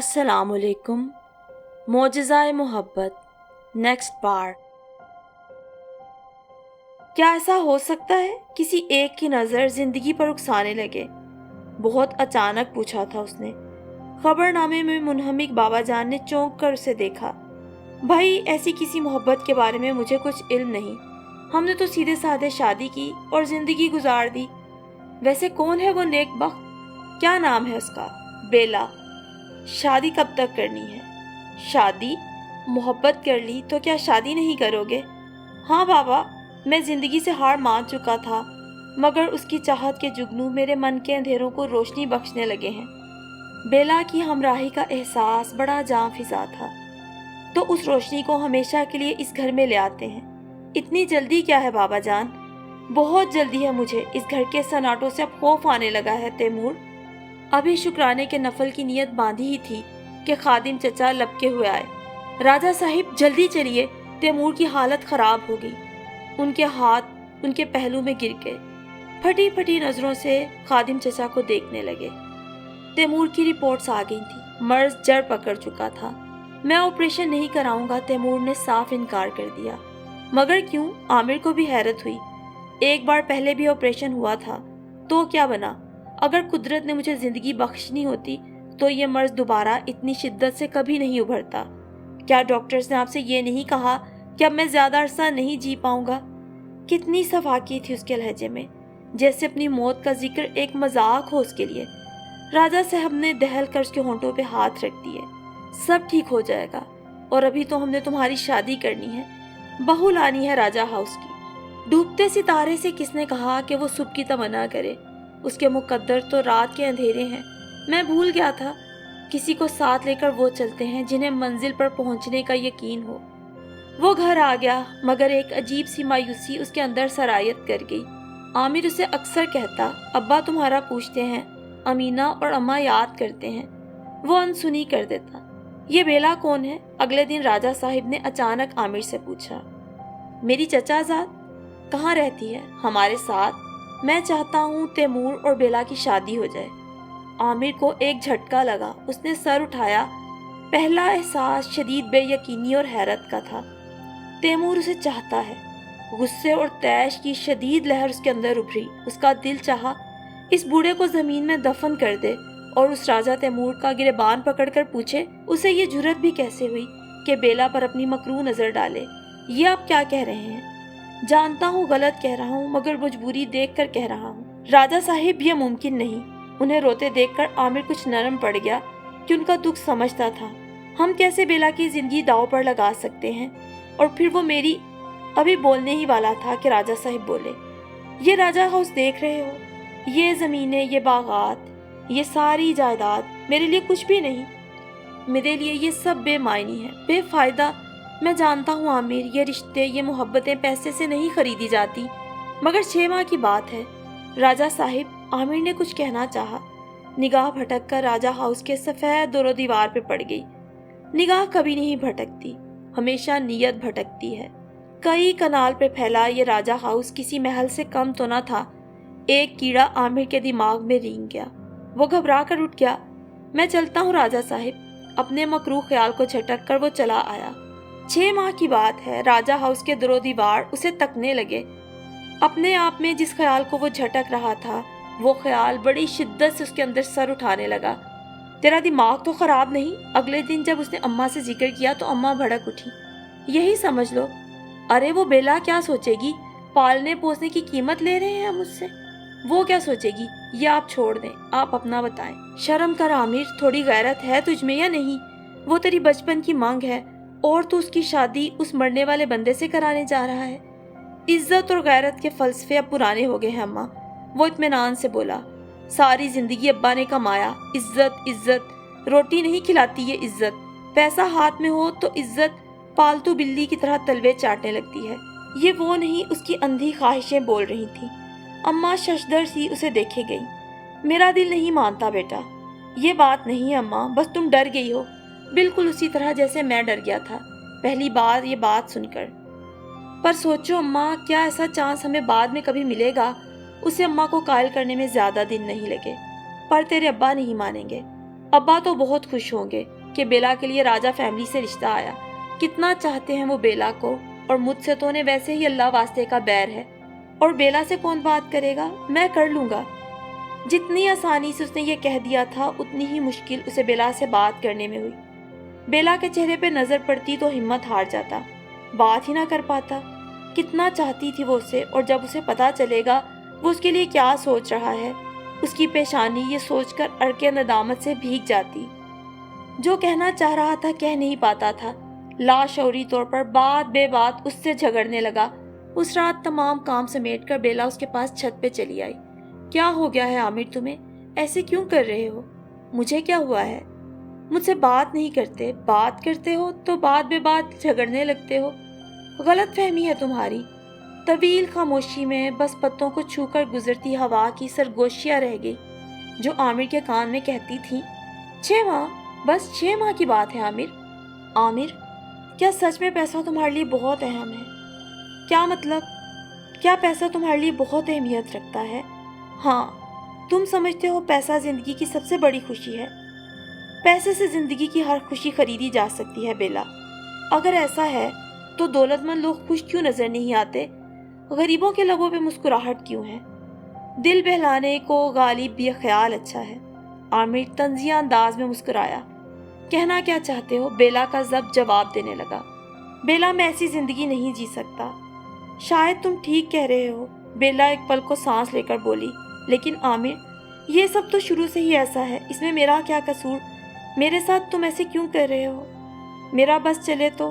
अस्सलाम वालेकुम। मोजज़ाए मोहब्बत नेक्स्ट पार्ट। क्या ऐसा हो सकता है किसी एक की नज़र ज़िंदगी पर उकसाने लगे? बहुत अचानक पूछा था उसने। खबरनामे में मुनहमिक बाबा जान ने चौंक कर उसे देखा। भाई, ऐसी किसी मोहब्बत के बारे में मुझे कुछ इल्म नहीं। हमने तो सीधे साधे शादी की और ज़िंदगी गुजार दी। वैसे कौन है वो नेकबख्त? क्या नाम है उसका? बेला। शादी कब तक करनी है? शादी? मोहब्बत कर ली तो क्या शादी नहीं करोगे? हाँ बाबा, मैं ज़िंदगी से हार मान चुका था, मगर उसकी चाहत के जुगनू मेरे मन के अंधेरों को रोशनी बख्शने लगे हैं। बेला की हमराही का एहसास बड़ा जाँ फिजा था, तो उस रोशनी को हमेशा के लिए इस घर में ले आते हैं। इतनी जल्दी क्या है बाबा जान? बहुत जल्दी है मुझे। इस घर के सन्नाटों से अब खौफ आने लगा है तैमूर। अभी शुक्राने के नफल की नीयत बांधी ही थी कि खादिम चचा लपके हुए आए। राजा साहिब जल्दी चलिए, तैमूर की हालत खराब हो गई। उनके हाथ उनके पहलू में गिर गए। फटी फटी नजरों से खादिम चचा को देखने लगे। तैमूर की रिपोर्ट्स आ गई थी। मर्ज जड़ पकड़ चुका था। मैं ऑपरेशन नहीं कराऊंगा, तैमूर ने साफ इनकार कर दिया। मगर क्यों? आमिर को भी हैरत हुई। एक बार पहले भी ऑपरेशन हुआ था, तो क्या बना? अगर कुदरत ने मुझे जिंदगी बख्शनी होती तो ये मर्ज दोबारा इतनी शिद्दत से कभी नहीं उभरता। क्या डॉक्टर्स ने आपसे ये नहीं कहा कि अब मैं ज्यादा अरसा नहीं जी पाऊंगा? कितनी सफाकी थी उसके लहजे में, जैसे अपनी मौत का जिक्र एक मजाक हो उसके लिए। राजा साहब ने दहल कर उसके होंठों पे हाथ रख दिए। सब ठीक हो जाएगा, और अभी तो हमने तुम्हारी शादी करनी है, बहू लानी है राजा हाउस की। डूबते सितारे से किसने कहा कि वो सुबह की तमन्ना करे? उसके मुकद्दर तो रात के अंधेरे हैं। मैं भूल गया था। किसी को साथ लेकर वो चलते हैं जिन्हें मंजिल पर पहुंचने का यकीन हो। वो घर आ गया, मगर एक अजीब सी मायूसी उसके अंदर सरायत कर गई। आमिर उसे अक्सर कहता, अब्बा तुम्हारा पूछते हैं, अमीना और अम्मा याद करते हैं। वो अनसुनी कर देता। ये बेला कौन है? अगले दिन राजा साहिब ने अचानक आमिर से पूछा। मेरी चचाजाद। कहाँ रहती है? हमारे साथ। मैं चाहता हूँ तैमूर और बेला की शादी हो जाए। आमिर को एक झटका लगा। उसने सर उठाया। पहला एहसास शदीद बेयकीनी और हैरत का था। तैमूर उसे चाहता है। गुस्से और तैश की शदीद लहर उसके अंदर उभरी। उसका दिल चाहा इस बूढ़े को जमीन में दफन कर दे और उस राजा तैमूर का गिरबान पकड़कर पूछे उसे ये जुर्रत भी कैसे हुई कि बेला पर अपनी मकरू नजर डाले। ये आप क्या कह रहे हैं? जानता हूँ गलत कह रहा हूँ, मगर मजबूरी देख कर कह रहा हूँ। राजा साहिब, ये मुमकिन नहीं। उन्हें रोते देखकर आमिर कुछ नरम पड़ गया कि उनका दुख समझता था। हम कैसे बेला की जिंदगी दांव पर लगा सकते हैं? और फिर वो मेरी। अभी बोलने ही वाला था कि राजा साहिब बोले, ये राजा हाउस देख रहे हो? ये जमीनें, ये बागात, ये सारी जायदाद मेरे लिए कुछ भी नहीं। मेरे लिए ये सब बेमायनी है, बेफायदा। मैं जानता हूँ आमिर, ये रिश्ते, ये मोहब्बतें पैसे से नहीं खरीदी जाती, मगर 6 माह की बात है। राजा साहिब, आमिर ने कुछ कहना चाहा। निगाह भटक कर राजा हाउस के सफ़ेद दोरो दीवार पे पड़ गई। निगाह कभी नहीं भटकती, हमेशा नीयत भटकती है। कई कनाल पे फैला ये राजा हाउस किसी महल से कम तो न था। एक कीड़ा आमिर के दिमाग में रेंग गया। वो घबरा कर उठ गया। मैं चलता हूँ राजा साहिब। अपने मकरू ख्याल को झटक कर वो चला आया। 6 माह की बात है। राजा हाउस के दरो दीवार उसे तकने लगे। अपने आप में जिस ख्याल को वो झटक रहा था, वो ख्याल बड़ी शिद्दत से उसके अंदर सर उठाने लगा। तेरा दिमाग तो खराब नहीं? अगले दिन जब उसने अम्मा से जिक्र किया तो अम्मा भड़क उठी। यही समझ लो। अरे वो बेला क्या सोचेगी? पालने पोसने की कीमत ले रहे हैं हम उससे। वो क्या सोचेगी? ये आप छोड़ दें, आप अपना बताएं। शर्म कर आमिर, थोड़ी गैरत है तुझमें या नहीं? वो तेरी बचपन की मांग है, और तू उसकी शादी उस मरने वाले बंदे से कराने जा रहा है। इज्जत और गैरत के फलसफे अब पुराने हो गए हैं अम्मा। वो इत्मीनान से बोला। सारी जिंदगी अब्बा ने कमाया। इज्जत इज्जत, रोटी नहीं खिलाती ये इज्जत। पैसा हाथ में हो तो इज्जत पालतू बिल्ली की तरह तलवे चाटने लगती है। ये वो नहीं, उसकी अंधी ख्वाहिशें बोल रही थी। अम्मा शशदर सी उसे देखे गई। मेरा दिल नहीं मानता बेटा। ये बात नहीं है अम्मा, बस तुम डर गई हो, बिल्कुल उसी तरह जैसे मैं डर गया था पहली बार ये बात सुनकर। पर सोचो अम्मा, क्या ऐसा चांस हमें बाद में कभी मिलेगा? उसे अम्मा को कायल करने में ज्यादा दिन नहीं लगे। पर तेरे अब्बा नहीं मानेंगे। ابا تو بہت خوش ہوں گے کہ بیلا کے لیے راجہ فیملی سے رشتہ آیا. کتنا چاہتے ہیں وہ بیلا کو, اور مجھ سے تو انہیں ویسے ہی اللہ واسطے کا بیر ہے. اور بیلا سے کون بات کرے گا, میں کر لوں گا. جتنی آسانی سے اس نے یہ کہہ دیا تھا اتنی ہی مشکل اسے بیلا سے بات کرنے میں ہوئی. بیلا کے چہرے پہ نظر پڑتی تو ہمت ہار جاتا, بات ہی نہ کر پاتا. کتنا چاہتی تھی وہ اسے, اور جب اسے پتا چلے گا وہ اس کے لیے کیا سوچ رہا ہے, اس کی پیشانی یہ سوچ کر اڑکے ندامت سے بھیگ جاتی. جو کہنا چاہ رہا تھا کہہ نہیں پاتا تھا. لاشعوری طور پر بات بے بات اس سے جھگڑنے لگا. اس رات تمام کام سمیٹ کر بیلا اس کے پاس چھت پہ چلی آئی. کیا ہو گیا ہے عامر تمہیں, ایسے کیوں کر رہے ہو؟ مجھے کیا ہوا ہے؟ مجھ سے بات نہیں کرتے, بات کرتے ہو تو بات بے بات جھگڑنے لگتے ہو. غلط فہمی ہے تمہاری. طویل خاموشی میں بس پتوں کو چھو کر گزرتی ہوا کی سرگوشیاں رہ گئی جو عامر کے کان میں کہتی تھی, 6 ماہ, بس 6 ماہ کی بات ہے عامر. عامر, کیا سچ میں پیسہ تمہارے لیے بہت اہم ہے؟ کیا مطلب؟ کیا پیسہ تمہارے لیے بہت اہمیت رکھتا ہے؟ ہاں, تم سمجھتے ہو پیسہ زندگی کی سب سے بڑی خوشی ہے. پیسے سے زندگی کی ہر خوشی خریدی جا سکتی ہے بیلا. اگر ایسا ہے تو دولت مند لوگ خوش کیوں نظر نہیں آتے؟ غریبوں کے لبوں پہ مسکراہٹ کیوں ہے؟ دل بہلانے کو غالب یہ خیال اچھا ہے. عامر طنزیہ انداز میں مسکرایا. کہنا کیا چاہتے ہو؟ بیلا کا ضبط جواب دینے لگا. بیلا, میں ایسی زندگی نہیں جی سکتا. شاید تم ٹھیک کہہ رہے ہو, بیلا ایک پل کو سانس لے کر بولی. لیکن عامر, یہ سب تو شروع سے ہی ایسا ہے, اس میں میرا کیا قصور؟ میرے ساتھ تم ایسے کیوں کر رہے ہو؟ میرا بس چلے تو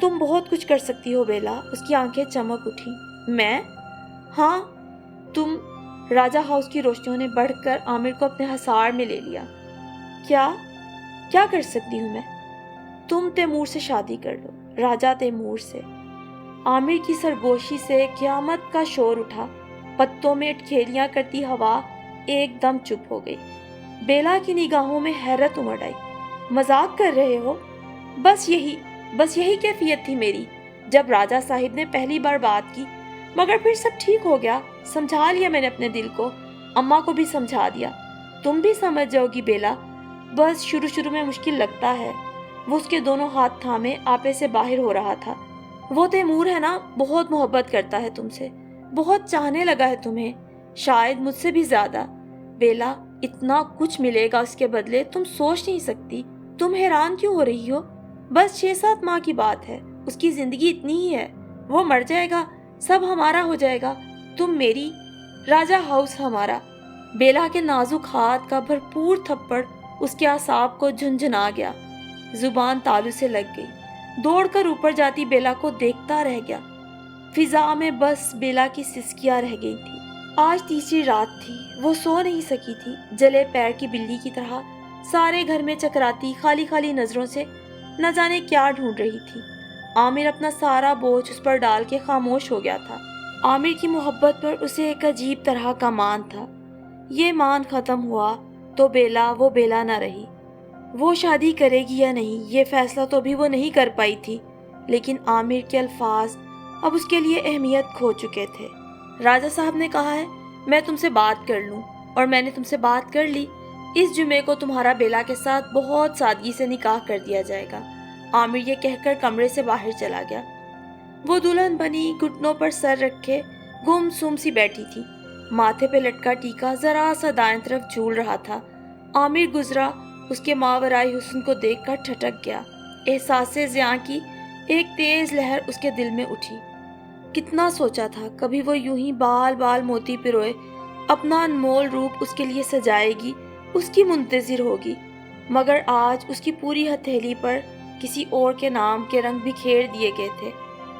تم بہت کچھ کر سکتی ہو بیلا. اس کی آنکھیں چمک اٹھی. میں؟ ہاں تم. راجہ ہاؤس کی روشنیوں نے بڑھ کر عامر کو اپنے حصار میں لے لیا. کیا کر سکتی ہوں میں؟ تم تیمور سے شادی کر لو, راجہ تیمور سے. عامر کی سرگوشی سے قیامت کا شور اٹھا. پتوں میں اٹکھیلیاں کرتی ہوا ایک دم چپ ہو گئی. بیلا کی نگاہوں میں حیرت امڑ آئی. مذاق کر رہے ہو؟ بس یہی کیفیت تھی میری جب راجہ صاحب نے پہلی بار بات کی, مگر پھر سب ٹھیک ہو گیا. سمجھا لیا میں نے اپنے دل کو, اماں کو بھی سمجھا دیا. تم بھی سمجھ جاؤ گی بیلا. بس شروع میں مشکل لگتا ہے. وہ اس کے دونوں ہاتھ تھامے آپے سے باہر ہو رہا تھا. وہ تیمور ہے نا, بہت محبت کرتا ہے تم سے, بہت چاہنے لگا ہے تمہیں, شاید مجھ سے بھی زیادہ. بیلا, اتنا کچھ ملے گا اس کے بدلے تم سوچ نہیں سکتی. تم حیران کیوں ہو رہی ہو؟ بس 6-7 ماہ کی بات ہے. اس کی زندگی اتنی ہی ہے. وہ مر جائے گا, سب ہمارا ہو جائے گا. تم میری, راجہ ہاؤس ہمارا. بیلا کے نازک ہاتھ کا بھرپور تھپڑ اس کے اعصاب کو جھنجھنا گیا. زبان تالو سے لگ گئی. دوڑ کر اوپر جاتی بیلا کو دیکھتا رہ گیا. فضا میں بس بیلا کی سسکیاں رہ گئی تھی. آج تیسری رات تھی. وہ سو نہیں سکی تھی. جلے پیر کی بلی کی طرح سارے گھر میں چکراتی خالی خالی نظروں سے نہ جانے کیا ڈھونڈ رہی تھی. عامر اپنا سارا بوجھ اس پر ڈال کے خاموش ہو گیا تھا. عامر کی محبت پر اسے ایک عجیب طرح کا مان تھا. یہ مان ختم ہوا تو وہ بیلا نہ رہی. وہ شادی کرے گی یا نہیں, یہ فیصلہ تو بھی وہ نہیں کر پائی تھی. لیکن عامر کے الفاظ اب اس کے لیے اہمیت کھو چکے تھے. راجہ صاحب نے کہا ہے میں تم سے بات کر لوں, اور میں نے تم سے بات کر لی. اس جمعے کو تمہارا بیلا کے ساتھ بہت سادگی سے نکاح کر دیا جائے گا. عامر یہ کہہ کر کمرے سے باہر چلا گیا. وہ دلہن بنی گھٹنوں پر سر رکھے گم سم سی بیٹھی تھی. ماتھے پہ لٹکا ٹیکا ذرا سا دائیں طرف جھول رہا تھا. عامر گزرا. اس کے ماورائی حسن کو دیکھ کر ٹھٹک گیا. احساس زیاں کی ایک تیز لہر اس کے دل میں اٹھی. کتنا سوچا تھا کبھی وہ یوں ہی بال بال موتی پروئے اپنا انمول روپ اس کے لیے سجائے گی, اس کی منتظر ہوگی. مگر آج اس کی پوری ہتھیلی پر کسی اور کے نام کے رنگ بکھیر دیے گئے تھے.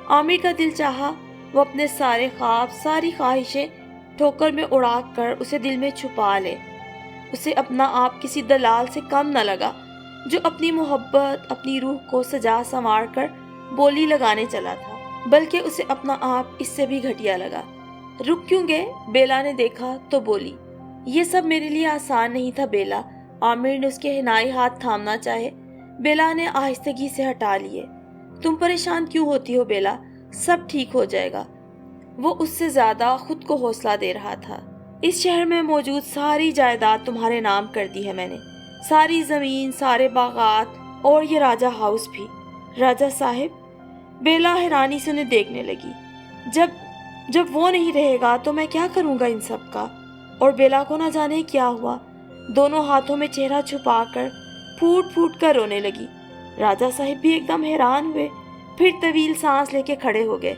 عامر کا دل چاہا وہ اپنے سارے خواب, ساری خواہشیں ٹھوکر میں اڑا کر اسے دل میں چھپا لے. اسے اپنا آپ کسی دلال سے کم نہ لگا جو اپنی محبت, اپنی روح کو سجا سنوار کر بولی لگانے چلا تھا, بلکہ اسے اپنا آپ اس سے بھی گھٹیا لگا. رک کیوں گئے؟ بیلا نے دیکھا تو بولی. یہ سب میرے لیے آسان نہیں تھا بیلا. عامر نے اس کے حنائی ہاتھ تھامنا چاہے, بیلا نے آہستگی سے ہٹا لیے. تم پریشان کیوں ہوتی ہو بیلا, سب ٹھیک ہو جائے گا. وہ اس سے زیادہ خود کو حوصلہ دے رہا تھا. اس شہر میں موجود ساری جائیداد تمہارے نام کر دی ہے میں نے. ساری زمین، سارے باغات اور یہ راجہ ہاؤس بھی۔ راجہ صاحب، بیلا حیرانی سے انہیں دیکھنے لگی۔ جب وہ نہیں رہے گا تو میں کیا کروں گا ان سب کا؟ اور بیلا کو نہ جانے کیا ہوا، دونوں ہاتھوں میں چہرہ چھپا کر پھوٹ پھوٹ کر رونے لگی۔ راجہ صاحب بھی ایک دم حیران ہوئے، پھر طویل سانس لے کے کھڑے ہو گئے۔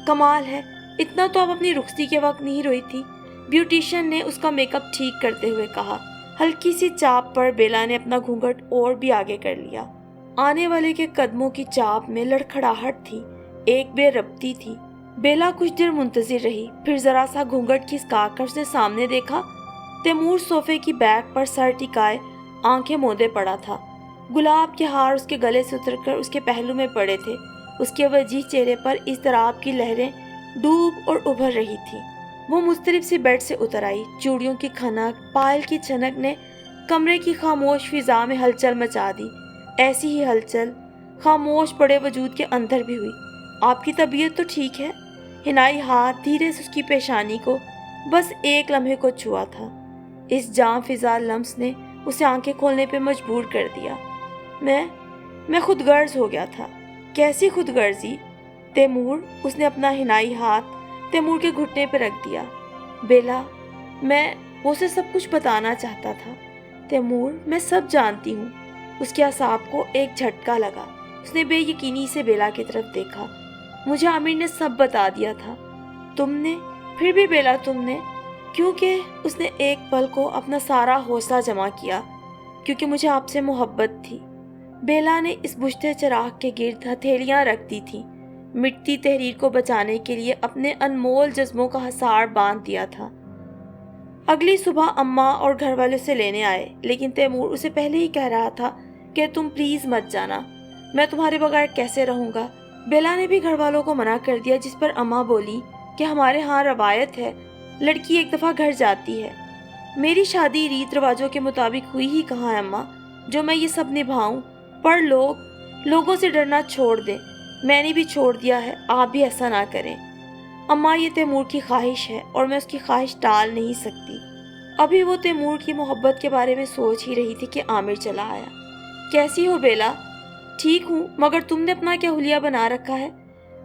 کمال ہے، اتنا تو اب اپنی رخصتی کے وقت نہیں روئی تھی، بیوٹیشین نے اس کا میک اپ ٹھیک کرتے ہوئے کہا۔ ہلکی سی چاپ پر بیلا نے اپنا گھونگھٹ اور بھی آگے کر لیا۔ آنے والے کے قدموں کی چاپ میں لڑکھڑاہٹ تھی، ایک بے ربطی تھی۔ بیلا کچھ دیر منتظر رہی، پھر ذرا سا گھونگھٹ کھسکا کر اس نے سامنے دیکھا۔ تیمور صوفے کی بیک پر سر ٹکائے آنکھیں موندے پڑا تھا۔ گلاب کے ہار اس کے گلے سے اتر کر اس کے پہلو میں پڑے تھے۔ اس کے وجیح چہرے پر اضطراب کی لہریں ڈوب اور ابھر رہی تھی۔ وہ مضطرب سی بیڈ سے اتر آئی۔ چوڑیوں کی کھنک، پائل کی چھنک نے کمرے کی خاموش فضا میں ہلچل مچا دی۔ ایسی ہی ہلچل خاموش پڑے وجود کے اندر بھی ہوئی۔ آپ کی طبیعت تو ٹھیک ہے؟ حنائی ہاتھ دھیرے سے اس کی پیشانی کو بس ایک لمحے کو چھوا تھا۔ اس جام فضا لمس نے اسے آنکھیں کھولنے پہ مجبور کر دیا۔ میں خود غرض ہو گیا تھا۔ کیسی خود غرضی؟ تیمور، اس نے اپنا حنائی ہاتھ تیمور کے گھٹنے پہ رکھ دیا۔ بیلا، میں اسے سب کچھ بتانا چاہتا تھا۔ تیمور، میں سب جانتی ہوں۔ اس کے اعصاب کو ایک جھٹکا لگا۔ اس نے بے یقینی سے بیلا کی طرف دیکھا۔ مجھے عامر نے سب بتا دیا تھا۔ تم نے؟ پھر بھی بیلا تم نے؟ کیونکہ اس نے ایک پل کو اپنا سارا حوصلہ جمع کیا، کیونکہ مجھے آپ سے محبت تھی۔ بیلا نے اس بجھتے چراغ کے گرد ہتھیلیاں رکھ دی تھی، مٹتی تحریر کو بچانے کے لیے اپنے انمول جذبوں کا حصار باندھ دیا تھا۔ اگلی صبح اماں اور گھر والے اسے لینے آئے، لیکن تیمور اسے پہلے ہی کہہ رہا تھا کہ تم پلیز مت جانا، میں تمہارے بغیر کیسے رہوں گا۔ بیلا نے بھی گھر والوں کو منع کر دیا، جس پر اماں بولی کہ ہمارے ہاں روایت ہے، لڑکی ایک دفعہ گھر جاتی ہے۔ میری شادی ریت رواجوں کے مطابق ہوئی ہی کہاں ہے اماں، جو میں یہ سب نبھاؤں؟ پر لوگوں سے ڈرنا چھوڑ دیں، میں نے بھی چھوڑ دیا ہے، آپ بھی ایسا نہ کریں۔ اماں، یہ تیمور کی خواہش ہے اور میں اس کی خواہش ٹال نہیں سکتی۔ ابھی وہ تیمور کی محبت کے بارے میں سوچ ہی رہی تھی کہ عامر چلا آیا۔ کیسی ہو بیلا؟ ٹھیک ہوں، مگر تم نے اپنا کیا حلیہ بنا رکھا ہے؟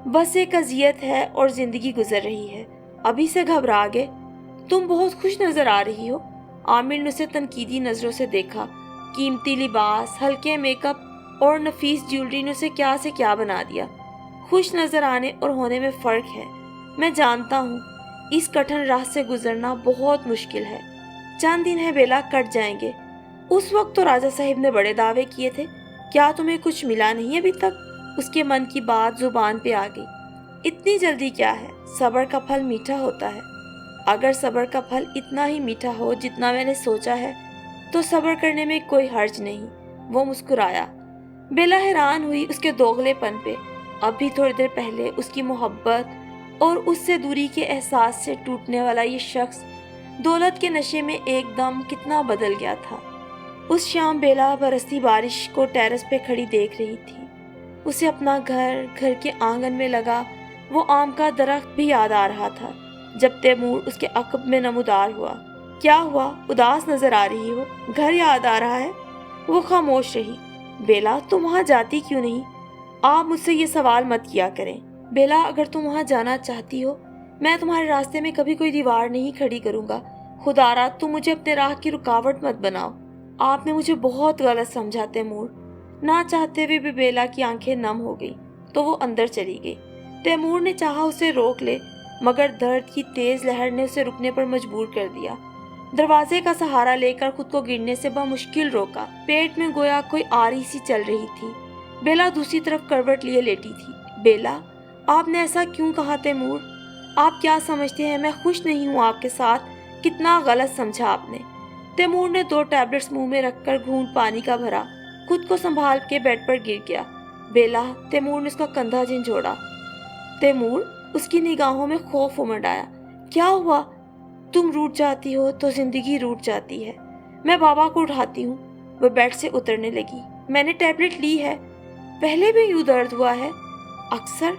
بس ایک اذیت ہے اور زندگی گزر رہی ہے، ابھی سے گھبرا گئے؟ تم بہت خوش نظر آ رہی ہو۔ عامر نے اسے تنقیدی نظروں سے دیکھا۔ قیمتی لباس، ہلکے میک اپ اور نفیس جیولری نے اسے کیا سے کیا بنا دیا۔ خوش نظر آنے اور ہونے میں فرق ہے، میں جانتا ہوں۔ اس کٹھن راہ سے گزرنا بہت مشکل ہے۔ چند دن ہے بیلا، کٹ جائیں گے۔ اس وقت تو راجہ صاحب نے بڑے دعوے کیے تھے، کیا تمہیں کچھ ملا نہیں ابھی تک؟ اس کے من کی بات زبان پہ آ گئی۔ اتنی جلدی کیا ہے؟ صبر کا پھل میٹھا ہوتا ہے۔ اگر صبر کا پھل اتنا ہی میٹھا ہو جتنا میں نے سوچا ہے تو صبر کرنے میں کوئی حرج نہیں۔ وہ مسکرایا۔ بیلا حیران ہوئی اس کے دوغلے پن پہ۔ اب بھی تھوڑی دیر پہلے اس کی محبت اور اس سے دوری کے احساس سے ٹوٹنے والا یہ شخص دولت کے نشے میں ایک دم کتنا بدل گیا تھا۔ اس شام بیلا برستی بارش کو ٹیرس پہ کھڑی دیکھ رہی تھی۔ اسے اپنا گھر کے آنگن میں لگا وہ آم کا درخت بھی یاد آ رہا تھا جب تیمور اس کے عقب میں نمودار ہوا۔ کیا ہوا؟ اداس نظر آ رہی ہو؟ گھر یاد آ رہا ہے؟ وہ خاموش رہی۔ بیلا، تم وہاں جاتی کیوں نہیں؟ آپ مجھ سے یہ سوال مت کیا کریں۔ بیلا، اگر تم وہاں جانا چاہتی ہو، میں تمہارے راستے میں کبھی کوئی دیوار نہیں کھڑی کروں گا۔ خدا را، تم مجھے اپنے راہ کی رکاوٹ مت بناؤ۔ آپ نے مجھے بہت غلط سمجھا تیمور۔ نہ چاہتے ہوئے بھی بیلا کی آنکھیں نم ہو گئی تو وہ اندر چلی گئی۔ تیمور نے چاہا اسے روک لے، مگر درد کی تیز لہر نے اسے رکنے پر مجبور کر دیا۔ دروازے کا سہارا لے کر خود کو گرنے سے بمشکل روکا۔ پیٹ میں گویا کوئی آری سی چل رہی تھی۔ بیلا دوسری طرف کروٹ لیے لیٹی تھی۔ بیلا، آپ نے ایسا کیوں کہا تیمور؟ آپ کیا سمجھتے ہیں میں خوش نہیں ہوں آپ کے ساتھ؟ کتنا غلط سمجھا آپ نے۔ تیمور نے 2 ٹیبلٹس منہ میں رکھ کر گھونٹ پانی کا بھرا، خود کو سنبھال کے بیڈ پر گر گیا۔ بیلا، تیمور نے اس کا کندھا جھنجھوڑا۔ تیمور، اس کی نگاہوں میں خوف امڈ آیا۔ کیا ہوا؟ تم روٹھ جاتی ہو تو زندگی روٹھ جاتی ہے۔ میں بابا کو اٹھاتی ہوں۔ وہ بیڈ سے اترنے لگی۔ میں نے ٹیبلٹ لی ہے۔ پہلے بھی یوں درد ہوا ہے؟ اکثر۔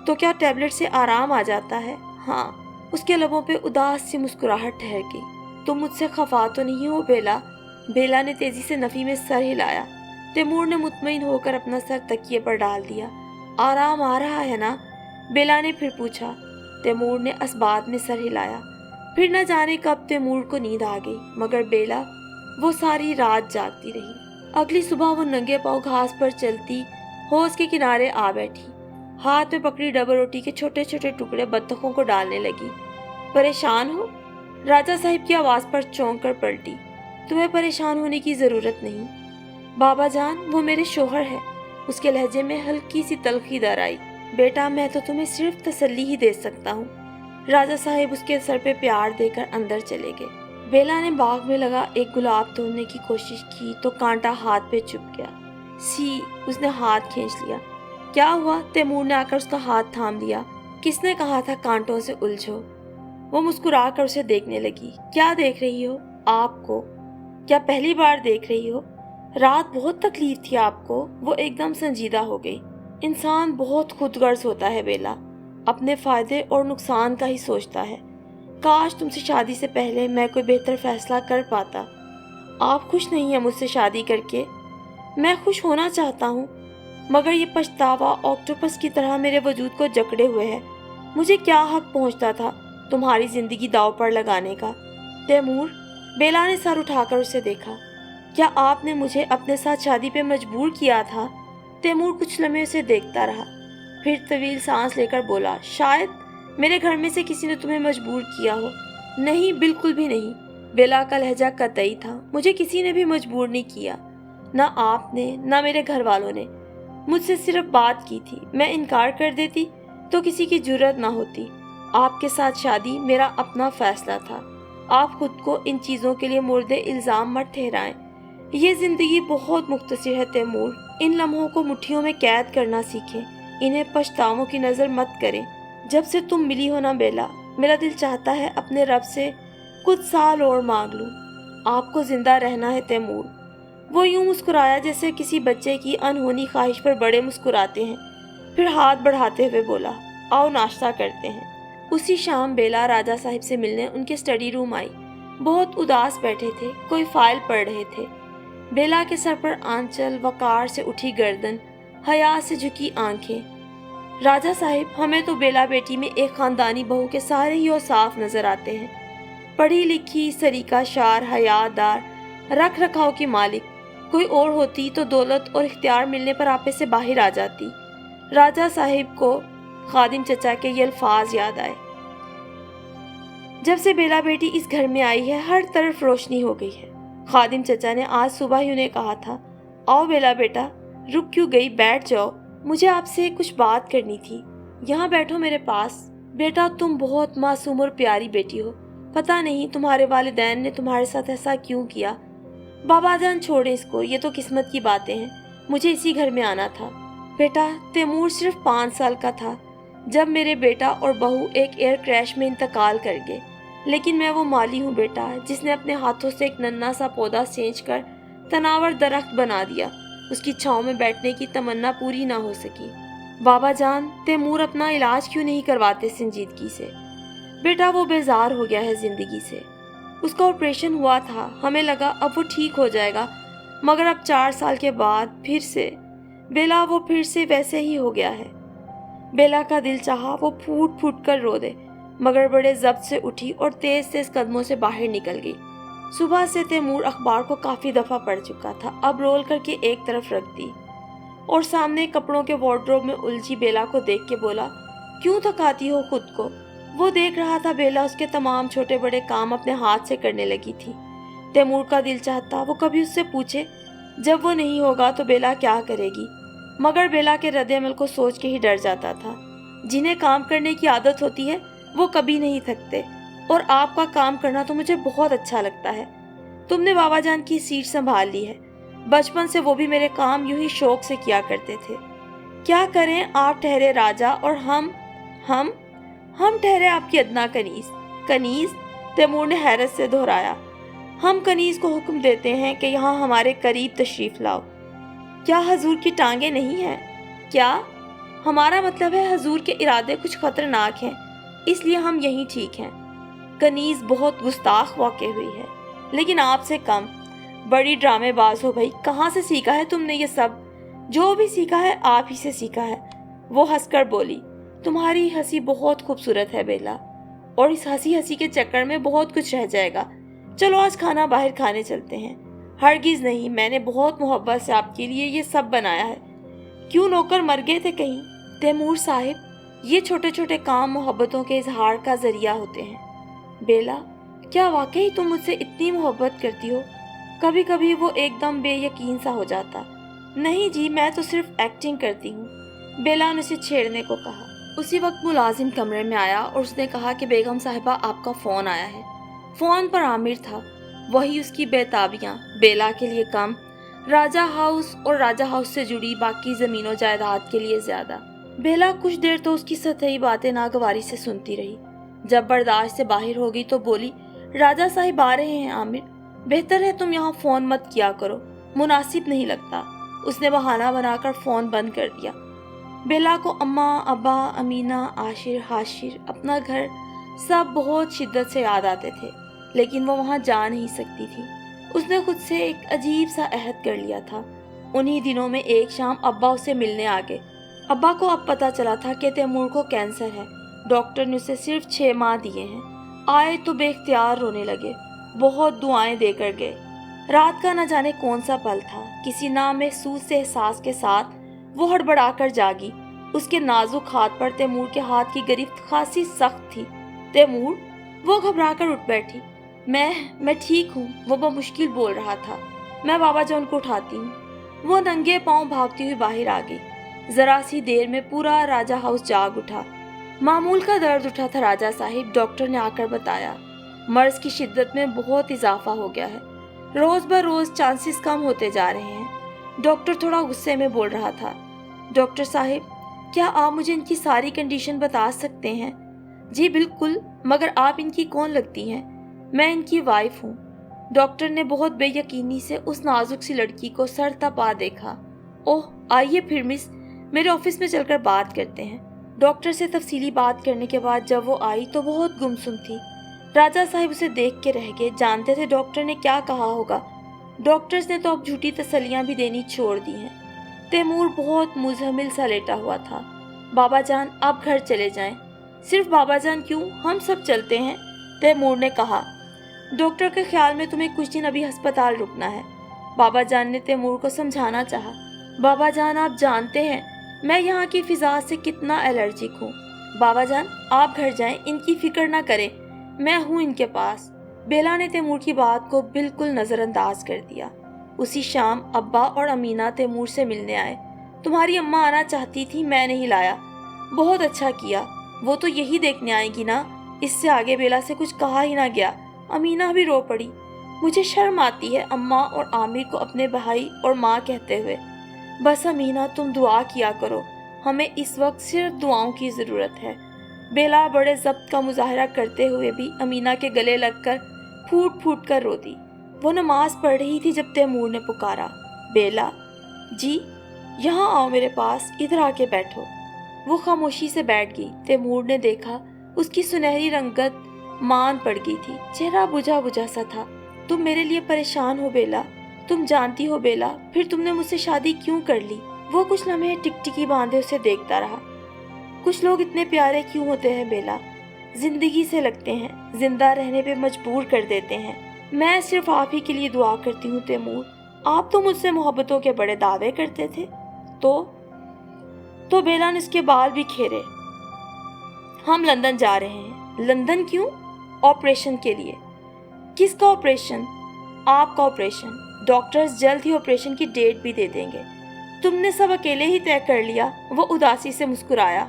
تو کیا ٹیبلٹ سے آرام آ جاتا ہے؟ ہاں۔ اس کے لبوں پہ اداس سی مسکراہٹ ٹھہر گئی۔ تم مجھ سے خفا تو نہیں ہو بیلا؟ बेला ने तेजी से नफी में सर हिलाया। तैमूर ने मुतमईन होकर अपना सर तकिए पर डाल दिया। आराम आ रहा है ना? बेला ने फिर पूछा। तैमूर ने असबात में सर हिलाया। फिर न जाने कब तैमूर को नींद आ गई, मगर बेला वो सारी रात जागती रही। अगली सुबह वो नंगे पांव घास पर चलती हौज के किनारे आ बैठी। हाथ में पकड़ी डबल रोटी के छोटे छोटे टुकड़े बत्तखों को डालने लगी। परेशान हो? राजा साहिब की आवाज पर चौंक कर पलटी। तुम्हें परेशान होने की जरूरत नहीं बाबा जान, वो मेरे शोहर है। उसके लहजे में हल्की सी तलखी दर आई। बेटा, मैं तो तुम्हें सिर्फ तसल्ली ही दे सकता हूँ। राजा साहिब उसके सर पे प्यार देकर अंदर चले गए। बेला ने बाग में लगा एक गुलाब तोड़ने की कोशिश की तो कांटा हाथ पे चुभ गया। सी, उसने हाथ खींच लिया। क्या हुआ? तैमूर ने आकर उसका हाथ थाम लिया। किसने कहा था कांटों से उलझो? वो मुस्कुरा कर उसे देखने लगी। क्या देख रही हो? आपको। क्या पहली बार देख रही हो? रात बहुत तकलीफ थी आपको? वो एकदम संजीदा हो गई। इंसान बहुत खुदगर्ज होता है बेला, अपने फायदे और नुकसान का ही सोचता है। काश तुमसे शादी से पहले मैं कोई बेहतर फैसला कर पाता। आप खुश नहीं हैं मुझसे शादी करके? मैं खुश होना चाहता हूँ, मगर ये पछतावा ऑक्टोपस की तरह मेरे वजूद को जकड़े हुए है। मुझे क्या हक पहुँचता था तुम्हारी जिंदगी दांव पर लगाने का? तैमूर, बेला ने सर उठाकर उसे देखा। क्या आपने मुझे अपने साथ शादी पे मजबूर किया था? तैमूर कुछ लम्हे उसे देखता रहा, फिर तवील सांस लेकर बोला, शायद मेरे घर में से किसी ने तुम्हें मजबूर किया हो। नहीं, बिल्कुल भी नहीं। बेला का लहजा कतई था। मुझे किसी ने भी मजबूर नहीं किया, ना आपने ना मेरे घर वालों ने। मुझसे सिर्फ बात की थी। मैं इनकार कर देती तो किसी की जुर्रत ना होती। आपके साथ शादी मेरा अपना फैसला था। आप खुद को इन चीज़ों के लिए मुर्दे इल्ज़ाम मत ठहराएं। ये जिंदगी बहुत मुख्तसर है तैमूर। इन लम्हों को मुट्ठियों में कैद करना सीखें। इन्हें पछतावों की नज़र मत करें। जब से तुम मिली हो ना बेला, मेरा दिल चाहता है अपने रब से कुछ साल और मांग लूं। आपको जिंदा रहना है तैमूर। वो यूं मुस्कुराया जैसे किसी बच्चे की अनहोनी ख्वाहिश पर बड़े मुस्कुराते हैं। फिर हाथ बढ़ाते हुए बोला, आओ नाश्ता करते हैं। उसी शाम बेला राजा साहिब से मिलने उनके स्टडी रूम आई। बहुत उदास बैठे थे, कोई फाइल पढ़ रहे थे। बेला के सर पर आंचल, वकार से उठी गर्दन, हया से झुकी आंखें। राजा साहिब, हमें तो बेला बेटी में एक खानदानी बहू के सारे ही औसाफ नजर आते हैं। पढ़ी लिखी, सरीकाशार, हयादार, रख रखाव की मालिक। कोई और होती तो दौलत और इख्तियार मिलने पर आपे से बाहर आ जाती। राजा साहिब को खादिम चचा के ये अल्फाज याद आए। जब से बेला बेटी इस घर में आई है, हर तरफ रोशनी हो गई है। खादिम चचा ने आज सुबह ही उन्हें कहा था, आओ बेला बेटा, रुक क्यों गई, बैठ जाओ, मुझे आपसे कुछ बात करनी थी। यहाँ बैठो मेरे पास। बेटा, तुम बहुत मासूम और प्यारी बेटी हो। पता नहीं तुम्हारे वालिदैन ने तुम्हारे साथ ऐसा क्यों किया। बाबा जान छोड़े इसको, ये तो किस्मत की बातें हैं। मुझे इसी घर में आना था। बेटा, तैमूर सिर्फ 5 साल का था जब मेरे बेटा और बहू एक एयर क्रैश में इंतकाल कर गए। लेकिन मैं वो माली हूँ बेटा, जिसने अपने हाथों से एक नन्हा सा पौधा सेंच कर तनावर दरख्त बना दिया। उसकी छांव में बैठने की तमन्ना पूरी ना हो सकी। बाबा जान, तैमूर अपना इलाज क्यों नहीं करवाते संजीदगी से? बेटा, वो बेजार हो गया है जिंदगी से। उसका ऑपरेशन हुआ था, हमें लगा अब वो ठीक हो जाएगा, मगर अब 4 साल के बाद फिर से बेला, वो फिर से वैसे ही हो गया है। बेला का दिल चाहा वो फूट फूट कर रो दे, मगर बड़े जब्त से उठी और तेज तेज कदमों से बाहर निकल गई। सुबह से तैमूर अखबार को काफी दफा पढ़ चुका था। अब रोल करके एक तरफ रख दी और सामने कपड़ों के वार्डरोब में उलझी बेला को देख के बोला, क्यों थकाती हो खुद को? वो देख रहा था बेला उसके तमाम छोटे बड़े काम अपने हाथ से करने लगी थी। तैमूर का दिल चाहता वो कभी उससे पूछे, जब वो नहीं होगा तो बेला क्या करेगी, मगर बेला के रद्द-ए-अमल को सोच के ही डर जाता था। जिन्हें काम करने की आदत होती है वो कभी नहीं थकते, और आपका काम करना तो मुझे बहुत अच्छा लगता है। तुमने बाबा जान की सीट संभाल ली है। बचपन से वो भी मेरे काम यूं ही शौक से किया करते थे। क्या करें, आप ठहरे राजा और हम ठहरे आपकी अदना कनीज। कनीज? तैमूर ने हैरत से दोहराया। हम कनीज को हुक्म देते हैं कि यहाँ हमारे करीब तशरीफ लाओ। क्या हजूर की टांगे नहीं हैं? क्या? हमारा मतलब है हजूर के इरादे कुछ खतरनाक हैं, इसलिए हम यहीं ठीक हैं। कनीज बहुत गुस्ताख वाक़े हुई है, लेकिन आपसे कम। बड़ी ड्रामे बाज हो भाई, कहाँ से सीखा है तुमने ये सब? जो भी सीखा है आप ही से सीखा है। वो हंसकर बोली, तुम्हारी हंसी बहुत खूबसूरत है बेला, और इस हंसी हंसी के चक्कर में बहुत कुछ रह जाएगा। चलो आज खाना बाहर खाने चलते हैं। हरगिज नहीं, मैंने बहुत मोहब्बत से आपके लिए ये सब बनाया है। क्यों नौकर मर गए थे कहीं? तैमूर साहिब, ये छोटे छोटे काम मोहब्बतों के इजहार का जरिया होते हैं। बेला, क्या वाकई तुम मुझसे इतनी मोहब्बत करती हो? कभी कभी वो एकदम बेयकीन सा हो जाता। नहीं जी, मैं तो सिर्फ एक्टिंग करती हूँ, बेला ने उसे छेड़ने को कहा। उसी वक्त मुलाजिम कमरे में आया और उसने कहा कि बेगम साहिबा, आपका फ़ोन आया है। फ़ोन पर आमिर था। वही उसकी बेताबियाँ, बेला के लिए कम, राजा हाउस और राजा हाउस से जुड़ी बाकी ज़मीनों जायदाद के लिए ज़्यादा। बेला कुछ देर तो उसकी सतही बातें नागवारी से सुनती रही। जब बर्दाश्त से बाहर हो गई तो बोली, राजा साहिब आ रहे हैं आमिर, बेहतर है तुम यहाँ फ़ोन मत किया करो, मुनासिब नहीं लगता। उसने बहाना बनाकर फ़ोन बंद कर दिया। बेला को अम्मा, अब्बा, अमीना, आशिर, हाशिर, अपना घर सब बहुत शिद्दत से याद आते थे, लेकिन वो वहाँ जा नहीं सकती थी। उसने खुद से एक अजीब सा अहद कर लिया था। उन्हीं दिनों में एक शाम अब्बा उसे मिलने आ गए। अब्बा को अब पता चला था कि तैमूर को कैंसर है। डॉक्टर ने उसे सिर्फ 6 माह दिए हैं। आए तो बेख्तियार रोने लगे, बहुत दुआएं देकर गए। रात का न जाने कौन सा पल था, किसी नामहसूस से एहसास के साथ वो हड़बड़ाकर जागी। उसके नाजुक हाथ पर तैमूर के हाथ की गिरफ्त खासी सख्त थी। तैमूर, वो घबराकर उठ बैठी। मैं ठीक हूँ, वो बमुश्किल बोल रहा था। मैं बाबा जान को उठाती हूँ। वो नंगे पांव भागती हुई बाहर आ गई। जरा सी देर में पूरा राजा हाउस जाग उठा। मामूल का दर्द उठा था राजा साहिब, डॉक्टर ने आकर बताया। मर्ज की शिद्दत में बहुत इजाफा हो गया है, रोज ब रोज चांसेस कम होते जा रहे हैं। डॉक्टर थोड़ा गुस्से में बोल रहा था। डॉक्टर साहिब, क्या आप मुझे इनकी सारी कंडीशन बता सकते हैं? जी बिल्कुल, मगर आप इनकी कौन लगती हैं? मैं इनकी वाइफ हूँ। डॉक्टर ने बहुत बेयकीनी से उस नाजुक सी लड़की को सर तपा देखा। ओह, आइए फिर मिस, मेरे ऑफिस में चलकर बात करते हैं। डॉक्टर से तफसीली बात करने के बाद जब वो आई तो बहुत गुमसुम थी। राजा साहिब उसे देख के रह गए, जानते थे डॉक्टर ने क्या कहा होगा। डॉक्टर्स ने तो अब झूठी तसल्लियां भी देनी छोड़ दी हैं। तैमूर बहुत मुजहमिल सा लेटा हुआ था। बाबा जान, आप घर चले जाएं। सिर्फ बाबा जान क्यों, हम सब चलते हैं, तैमूर ने कहा। डॉक्टर के ख्याल में तुम्हें कुछ दिन अभी अस्पताल रुकना है, बाबा जान ने तैमूर को समझाना चाहा। बाबा जान, आप जानते हैं मैं यहाँ की फिजा से कितना एलर्जिक हूँ। बाबा जान, आप घर जाएं, इनकी फिक्र ना करें, मैं हूँ इनके पास। बेला ने तैमूर की बात को बिल्कुल नज़रअंदाज कर दिया। उसी शाम अब्बा और अमीना तैमूर से मिलने आए। तुम्हारी अम्मा आना चाहती थी, मैं नहीं लाया। बहुत अच्छा किया, वो तो यही देखने आएगी ना। इससे आगे बेला से कुछ कहा ही ना गया। अमीना भी रो पड़ी। मुझे शर्म आती है अम्मा और आमिर को अपने भाई और माँ कहते हुए। बस अमीना, तुम दुआ किया करो, हमें इस वक्त सिर्फ दुआओं की ज़रूरत है। बेला बड़े ज़ब्त का मुजाहरा करते हुए भी अमीना के गले लगकर फूट फूट कर रोती। वो नमाज पढ़ रही थी जब तैमूर ने पुकारा, बेला जी, यहाँ आओ मेरे पास, इधर आके बैठो। वो खामोशी से बैठ गई। तैमूर ने देखा, उसकी सुनहरी रंगत मान पड़ गई थी, चेहरा बुझा बुझा सा था। तुम मेरे लिए परेशान हो बेला, तुम जानती हो बेला, फिर तुमने मुझसे शादी क्यों कर ली? वो कुछ लम्हे टिकटिकी बांधे उसे देखता रहा। कुछ लोग इतने प्यारे क्यों होते हैं बेला, जिंदगी से लगते हैं, जिंदा रहने पे मजबूर कर देते हैं। मैं सिर्फ आप ही के लिए दुआ करती हूँ तैमूर। आप तो मुझसे मोहब्बतों के बड़े दावे करते थे। तो बेला ने उसके बाल भी खेरे। हम लंदन जा रहे हैं। लंदन क्यों? ऑपरेशन के लिए। किसका ऑपरेशन? आपका ऑपरेशन। डॉक्टर्स जल्द ही ऑपरेशन की डेट भी दे देंगे। तुमने सब अकेले ही तय कर लिया? वो उदासी से मुस्कुराया।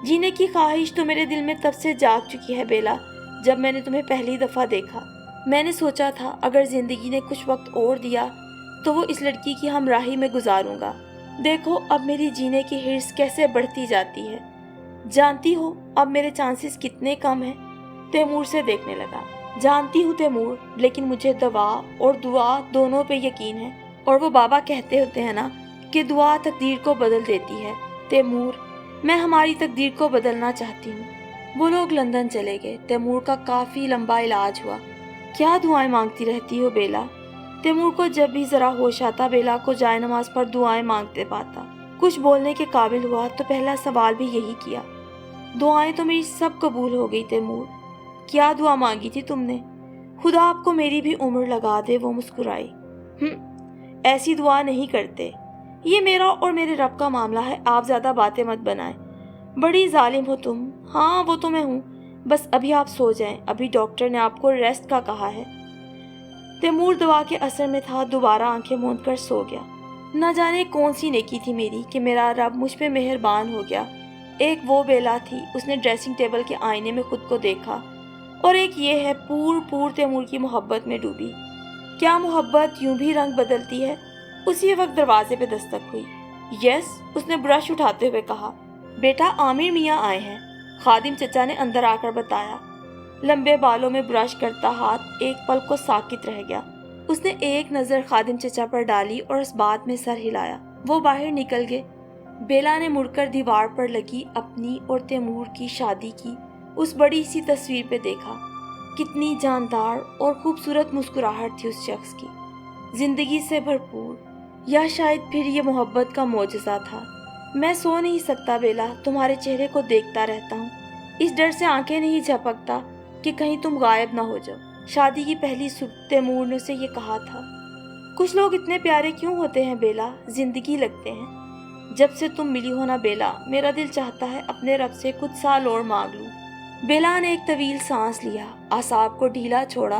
जीने की ख्वाहिश तो मेरे दिल में तब से जाग चुकी है बेला, जब मैंने तुम्हें पहली दफ़ा देखा। मैंने सोचा था अगर ज़िंदगी ने कुछ वक्त और दिया तो वो इस लड़की की हमराही में गुजारूंगा। देखो अब मेरी जीने की हिर्स कैसे बढ़ती जाती है। जानती हो अब मेरे चांसेस कितने कम हैं? तैमूर से देखने लगा। जानती हूँ तैमूर, लेकिन मुझे दवा और दुआ दोनों पे यकीन है। और वो बाबा कहते होते हैं ना कि दुआ तकदीर को बदल देती है। तैमूर, मैं हमारी तकदीर को बदलना चाहती हूँ। वो लोग लंदन चले गए। तैमूर का काफ़ी लंबा इलाज हुआ। क्या दुआएं मांगती रहती हो बेला? तैमूर को जब भी जरा होश आता बेला को जाए नमाज पर दुआएं मांगते पाता। कुछ बोलने के काबिल हुआ तो पहला सवाल भी यही किया। दुआएं तो मेरी सब कबूल हो गई तैमूर। क्या दुआ मांगी थी तुमने? खुदा आपको मेरी भी उम्र लगा दे। वो मुस्कुराई। ऐसी दुआ नहीं करते, ये मेरा और मेरे रब का मामला है, आप ज्यादा बातें मत बनाएं। बड़ी जालिम हो तुम। हाँ वो तो मैं हूँ, बस अभी आप सो जाएं, अभी डॉक्टर ने आपको रेस्ट का कहा है। तैमूर दवा के असर में था, दोबारा आंखें मूंद कर सो गया। न जाने कौन सी नेकी थी मेरी कि मेरा रब मुझ पे मेहरबान हो गया। एक वो बेला थी, उसने ड्रेसिंग टेबल के आईने में खुद को देखा, और एक ये है पूर तैमूर की मोहब्बत में डूबी। क्या मोहब्बत यूं भी रंग बदलती है? उसी वक्त दरवाजे पे दस्तक हुई। यस, उसने ब्रश उठाते हुए कहा। बेटा आमिर मियाँ आए हैं, खादिम चचा ने अंदर आकर बताया। लंबे बालों में ब्रश करता हाथ एक पल को साकित रह गया। उसने एक नज़र खादिम चचा पर डाली और उस बात में सर हिलाया। वो बाहर निकल गए। बेला ने मुड़कर दीवार पर लगी अपनी और तैमूर की शादी की उस बड़ी सी तस्वीर पे देखा। कितनी जानदार और खूबसूरत मुस्कुराहट थी उस शख्स की, जिंदगी से भरपूर। या शायद फिर ये मोहब्बत का मोजज़ा था। मैं सो नहीं सकता बेला, तुम्हारे चेहरे को देखता रहता हूँ। इस डर से आंखें नहीं झपकता कि कहीं तुम गायब ना हो जाओ। शादी की पहली सुबह तैमूर ने उसे ये कहा था। कुछ लोग इतने प्यारे क्यों होते हैं बेला, जिंदगी लगते हैं। जब से तुम मिली हो ना बेला, मेरा दिल चाहता है अपने रब से कुछ साल और मांग लूं। बेला ने एक तवील सांस लिया, आसाब को ढीला छोड़ा,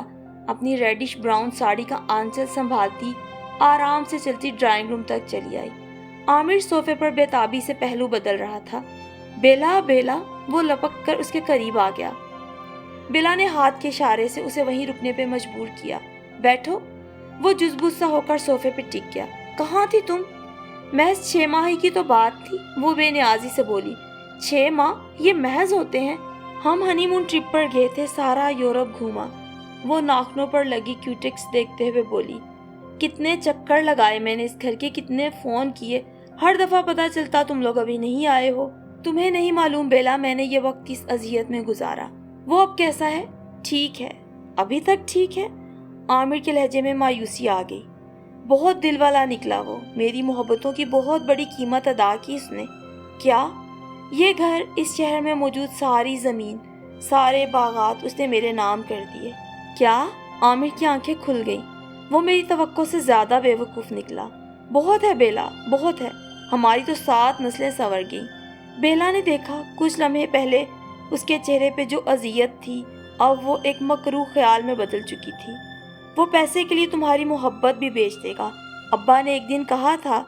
अपनी रेडिश ब्राउन साड़ी का आंचल संभालती आराम से चलती ड्राइंग रूम तक चली आई। आमिर सोफे पर बेताबी से पहलू बदल रहा था। बेला बेला, वो लपक कर उसके करीब आ गया। बेला ने हाथ के इशारे से उसे वहीं रुकने पे मजबूर किया। बैठो। वो जुज़बुज़ सा होकर सोफे पे टिक गया। कहाँ थी तुम? महज 6 माह ही की तो बात थी, वो बेनियाजी से बोली। 6 माह ये महज होते हैं। हम हनीमून ट्रिप पर गए थे, सारा यूरोप घूमा। वो नाखनों पर लगी क्यूटेक्स देखते हुए बोली। कितने चक्कर लगाए मैंने इस घर के, कितने फोन किए, हर दफा पता चलता तुम लोग अभी नहीं आए हो। तुम्हें नहीं मालूम बेला मैंने ये वक्त किस अजियत में गुजारा। वो अब कैसा है? ठीक है, अभी तक ठीक है। आमिर के लहजे में मायूसी आ गई। बहुत दिल वाला निकला वो, मेरी मोहब्बतों की बहुत बड़ी कीमत अदा की उसने। क्या? ये घर, इस शहर में मौजूद सारी जमीन, सारे बागात उसने मेरे नाम कर दिए। क्या? आमिर की आंखें खुल गईं। वो मेरी तवक्को से ज्यादा बेवकूफ निकला। बहुत है बेला, बहुत है। हमारी तो 7 नस्लें संवर गईं। बेला ने देखा, कुछ लम्हे पहले उसके चेहरे पे जो अजियत थी अब वो एक मकरूह ख्याल में बदल चुकी थी। वो पैसे के लिए तुम्हारी मोहब्बत भी बेच देगा, अब्बा ने एक दिन कहा था,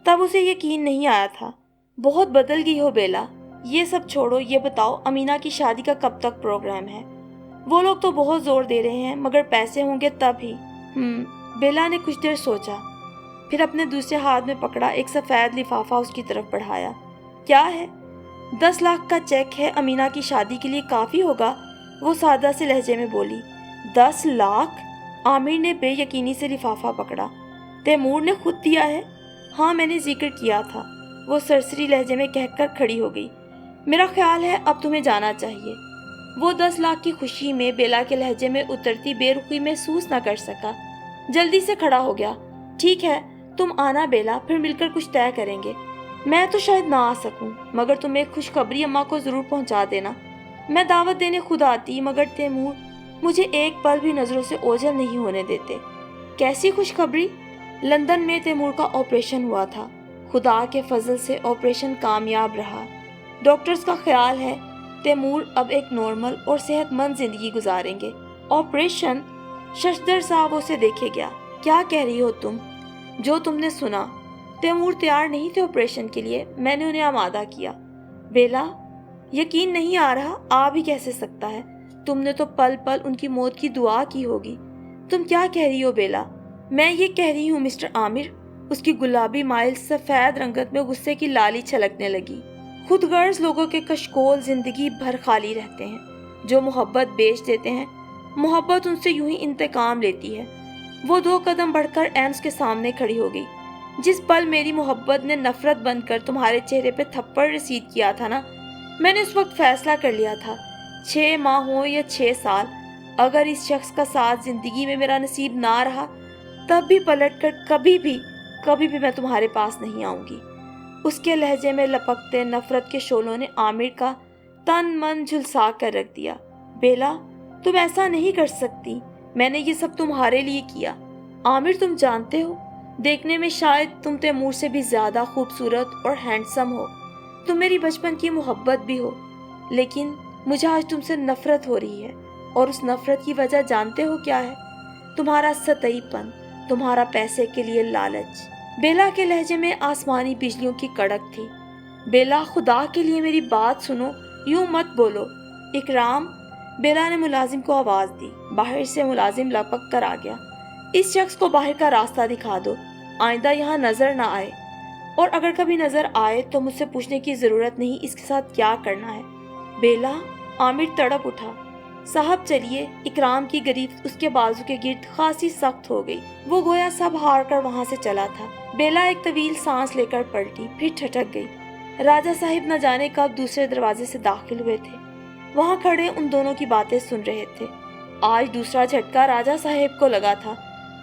तब उसे यकीन नहीं आया था। बहुत बदल गई हो बेला। ये सब छोड़ो, ये बताओ अमीना की शादी का कब तक प्रोग्राम है? वो लोग तो बहुत जोर दे रहे हैं, मगर पैसे होंगे तब ही। बेला ने कुछ देर सोचा, फिर अपने दूसरे हाथ में पकड़ा एक सफ़ेद लिफाफा उसकी तरफ बढ़ाया। क्या है? 10 लाख का चेक है, अमीना की शादी के लिए काफ़ी होगा, वो सादा से लहजे में बोली। 10 लाख? आमिर ने बेयकीनी से लिफाफा पकड़ा। तैमूर ने खुद दिया है? हाँ, मैंने जिक्र किया था, वो सरसरी लहजे में कहकर खड़ी हो गई। मेरा ख्याल है अब तुम्हें जाना चाहिए। वो 10 लाख की खुशी में बेला के लहजे में उतरती बेरुखी महसूस न कर सका। जल्दी से खड़ा हो गया। ठीक है, तुम आना बेला, फिर मिलकर कुछ तय करेंगे। मैं तो शायद ना आ सकूं, मगर तुम एक खुशखबरी अम्मा को जरूर पहुंचा देना। मैं दावत देने खुद आती, मगर तैमूर मुझे एक पल भी नजरों से ओझल नहीं होने देते। कैसी खुशखबरी? लंदन में तैमूर का ऑपरेशन हुआ था। खुदा के फजल से ऑपरेशन कामयाब रहा। डॉक्टर्स का ख्याल है तैमूर अब एक नॉर्मल और सेहतमंद जिंदगी गुजारेंगे। ऑपरेशन? शशदर साहब उसे देखे गया। क्या कह रही हो तुम? जो तुमने सुना। तैमूर तैयार नहीं थे ऑपरेशन के लिए, मैंने उन्हें आमादा किया। बेला, यकीन नहीं आ रहा, आ भी कैसे सकता है? तुमने तो पल पल उनकी मौत की दुआ की होगी। तुम क्या कह रही हो बेला? मैं ये कह रही हूँ मिस्टर आमिर। उसकी गुलाबी माइल सफेद रंगत में गुस्से की लाली छलकने लगी। खुदगर्ज लोगों के कशकोल जिंदगी भर खाली रहते हैं, जो मोहब्बत बेच देते हैं। मोहब्बत उनसे यूं ही इंतकाम लेती है। वो 2 कदम बढ़कर एम्स के सामने खड़ी हो गई। जिस पल मेरी मोहब्बत ने नफरत बनकर तुम्हारे चेहरे पे थप्पड़ रसीद किया था ना, मैंने उस वक्त फैसला कर लिया था, 6 माह हो या 6 साल, अगर इस शख्स का साथ जिंदगी में मेरा नसीब ना रहा तब भी पलट कर कभी भी मैं तुम्हारे पास नहीं आऊंगी। उसके लहजे में लपकते नफरत के शोलों ने आमिर का तन मन झुलसा कर रख दिया। बेला, तुम ऐसा नहीं कर सकती। मैंने ये सब तुम्हारे लिए किया। आमिर, तुम जानते हो, देखने में शायद तुम तैमूर से भी ज्यादा खूबसूरत और हैंडसम हो। तुम मेरी बचपन की मोहब्बत भी हो, लेकिन मुझे आज तुमसे नफरत हो रही है। और उस नफरत की वजह जानते हो क्या है? तुम्हारा सतईपन, तुम्हारा पैसे के लिए लालच। बेला के लहजे में आसमानी बिजलियों की कड़क थी। बेला, खुदा के लिए मेरी बात सुनो, यूं मत बोलो। इकराम, बेला ने मुलाजिम को आवाज दी। बाहर से मुलाजिम लपक कर आ गया। इस शख्स को बाहर का रास्ता दिखा दो, आइंदा यहाँ नजर ना आए, और अगर कभी नजर आए तो मुझसे पूछने की जरूरत नहीं इसके साथ क्या करना है। बेला, आमिर तड़प उठा। साहब चलिए। इकराम की गिरफ्त उसके बाजू के गिर्द खासी सख्त हो गई। वो गोया सब हार कर वहाँ से चला था। बेला एक तवील सांस लेकर पलटी, फिर ठटक गई। राजा साहिब न जाने कब दूसरे दरवाजे से दाखिल हुए थे। वहाँ खड़े उन दोनों की बातें सुन रहे थे। आज दूसरा झटका राजा साहिब को लगा था।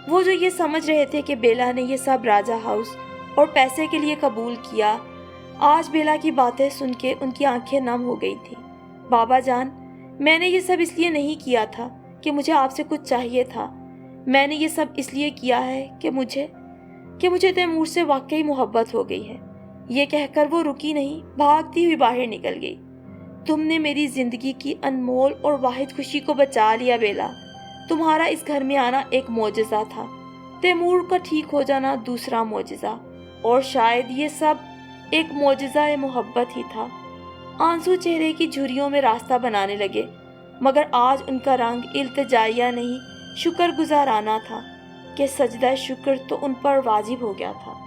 वो जो ये समझ रहे थे कि बेला ने ये सब राजा हाउस और पैसे के लिए कबूल किया, आज बेला की बातें सुन के उनकी आंखें नम हो गई थी। बाबा जान, मैंने ये सब इसलिए नहीं किया था कि मुझे आपसे कुछ चाहिए था। मैंने ये सब इसलिए किया है कि मुझे तैमूर से वाकई मोहब्बत हो गई है। ये कहकर वो रुकी नहीं, भागती हुई बाहर निकल गई। तुमने मेरी जिंदगी की अनमोल और वाहिद खुशी को बचा लिया बेला। तुम्हारा इस घर में आना एक मोजज़ा था, तैमूर का ठीक हो जाना दूसरा मोजज़ा, और शायद ये सब एक मोजज़ा मोहब्बत ही था। आंसू चेहरे की झुर्रियों में रास्ता बनाने लगे, मगर आज उनका रंग इल्तिजाइया नहीं शुक्रगुजाराना था कि सजदा शुक्र तो उन पर वाजिब हो गया था।